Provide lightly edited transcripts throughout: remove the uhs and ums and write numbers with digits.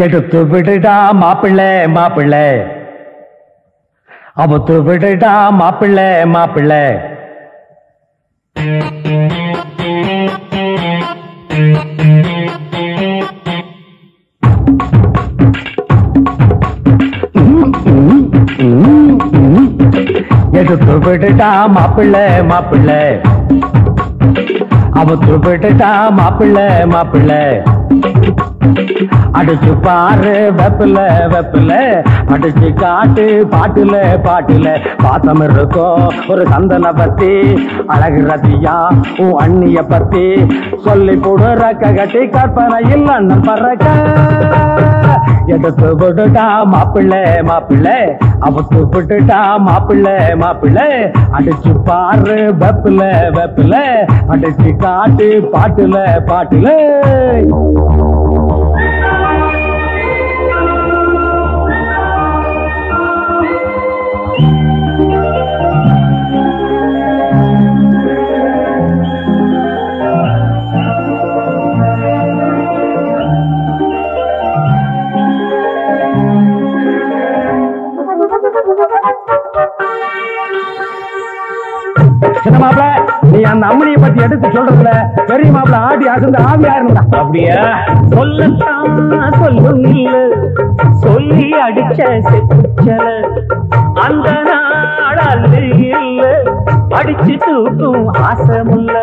எடுத்து விடுடா மாப்பிள்ளை மாப்பிள்ளை, அவுத்து விடுடா மாப்பிள்ளை மாப்பிள்ளை. எடுத்து விடுடா மாப்பிள்ளை மாப்பிள்ளை, அவுத்து விடுடா மாப்பிள்ளை மாப்பிள்ளை. அடிச்சு பாரு வெப்பில வெப்பில, அடிச்சு காட்டு பாட்டுல பாட்டுல. பாத்தம் இருக்கும் ஒரு சந்தன பத்தி, அழகு ரத்தியா உன் அண்ணிய பத்தி. சொல்லி போடு ரக்க கட்டி கற்பனை இல்ல பறக்க. எடுத்து விட்டுட்டா மாப்பிள்ளை மாப்பிள்ளை, அவுத்து விட்டுட்டா மாப்பிள்ளை மாப்பிள்ளை. அடிச்சு பாரு வெப்பில வெப்பில, அடிச்சு காட்டு பாட்டுல பாட்டுல. சின்ன மாப்பிள, நீ அந்த அம்மனியை பத்தி எடுத்து சொல்றதுல பெரிய மாப்பிள ஆடி அசந்து ஆவியா இருந்தா. அப்படியா? சொல்லத்தான் சொல்லும் இல்ல, சொல்லி அடிச்ச செப்புச்சல அந்த நாள் இல்ல, அடிச்சு தூக்கும் ஆசமுல்ல.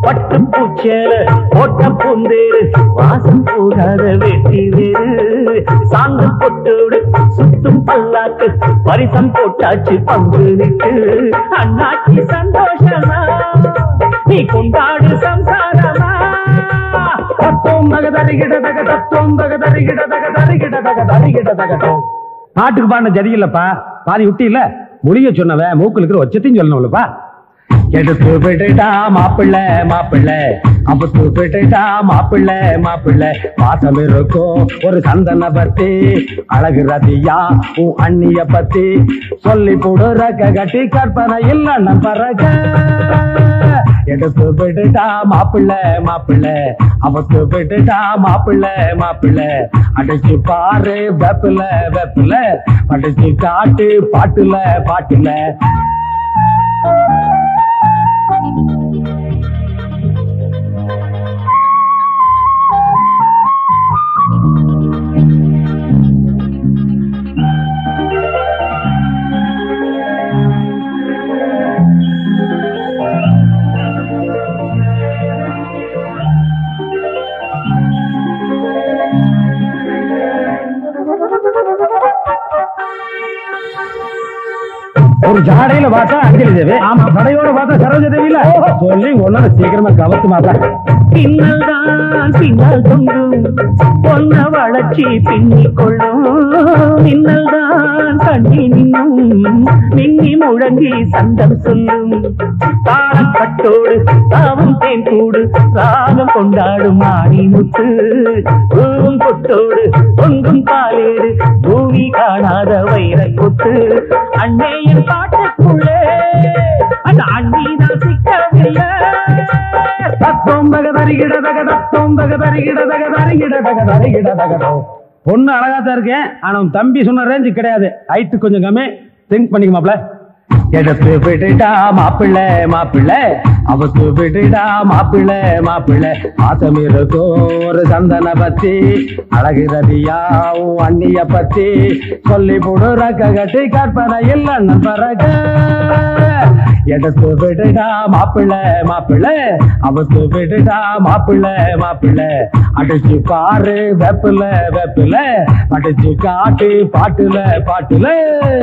பட்டு பூச்சல போட்ட பூந்தேரு, வாசம் போகாத வெட்டி வேறு. சாந்து பொட்டோடு சுத்தும் பல்லாக்கு, பரிசம் போட்டாச்சு பங்கு நிட்டு. அண்ணாச்சி சந்தோஷமா நீ கொண்டாடு சம்சாரமா. தத்துவம் தக தரிகிட தக, தத்துவம் தக தரிகிட தக, தரிகிட தக தரிகிட தகட்டும். நாட்டுக்கு பாடின ஜதி இல்லப்பா, பாதி விட்டி இல்ல. முடிய சொன்னவன் மூக்குல இருக்கிற ஒச்சத்தையும் சொல்லணும்லப்பா. எடுத்து விட்டுட்டா மாப்பிள்ளை மாப்பிள்ளை, அவுத்து விட்டுட்டா மாப்பிள்ளை மாப்பிள்ளை. பாசம் இருக்கும் ஒரு சந்தன பத்தி, அழகு ரதியா உன் அண்ணிய பத்தி. சொல்லி போடு ரக்க கட்டி கற்பனை இல்ல பறக்க. எடுத்து விட்டுட்டா மாப்பிள்ளை மாப்பிள்ளை, அவுத்து விட்டுட்டா மாப்பிள்ளை மாப்பிள்ளை. அடிச்சு பாரு வெப்பில வெப்பில, அடிச்சு காட்டு பாட்டுல பாட்டுல. ஒரு ஜாடையில பார்த்தா அஞ்சலி தேவி, ஆமா கடையோட பார்த்தா சரோஜ தேவியில. சொல்லி ஒன்னு சீக்கிரமா கவத்து மாப்பிள. பின்னல்தான் பின்னல் தொங்கும், பொன்ன வளர்ச்சி பின்னிக் கொள்ளும். பின்னல்தான் கண்ணி நின்னும், மின்னி முழங்கி சந்தம் சொல்லும். தாளப்பட்டோடு தாவும் தேன் கூடு, ராகம் கொண்டாடும் மாணி முத்து. பூவும் கொட்டோடு பொங்கும் பாலேடு, பூமி காணாத வைர கொத்து. அண்ணேயின் பாட்டுக்குள்ளே அந்த அண்ணிதான் சிக்கவில்லை. தத்துவம் தக தரிகிட தக, தத்துவம் தக தரிகிட தக, தரிகிட தக தரிகிட தகட்டும். பொண்ணு அழகாத்தான் இருக்கேன், ஆனா உன் தம்பி சொன்ன ரேஞ்சு கிடையாது. ஹைட்டு கொஞ்சம் கம்மி, திங்க் பண்ணிக்க மாப்பிள. எடுத்து விட்டுட்டா மாப்பிள்ளை மாப்பிள்ளை, அவுத்து விட்டுட்டா மாப்பிள்ளை மாப்பிள்ளை. பாசம் இருக்கும் ஒரு சந்தன பத்தி, அழகு ரதியா உன் அண்ணிய பத்தி. சொல்லி போடு ரக்க கட்டி கற்பனை இல்ல பறக்க. எடுத்து விட்டுட்டா மாப்பிள்ளை மாப்பிள்ளை, அவுத்து விட்டுட்டா மாப்பிள்ளை மாப்பிள்ளை. அடிச்சு பாரு வெப்பில வெப்பில, அடிச்சு காட்டு பாட்டுல பாட்டுல.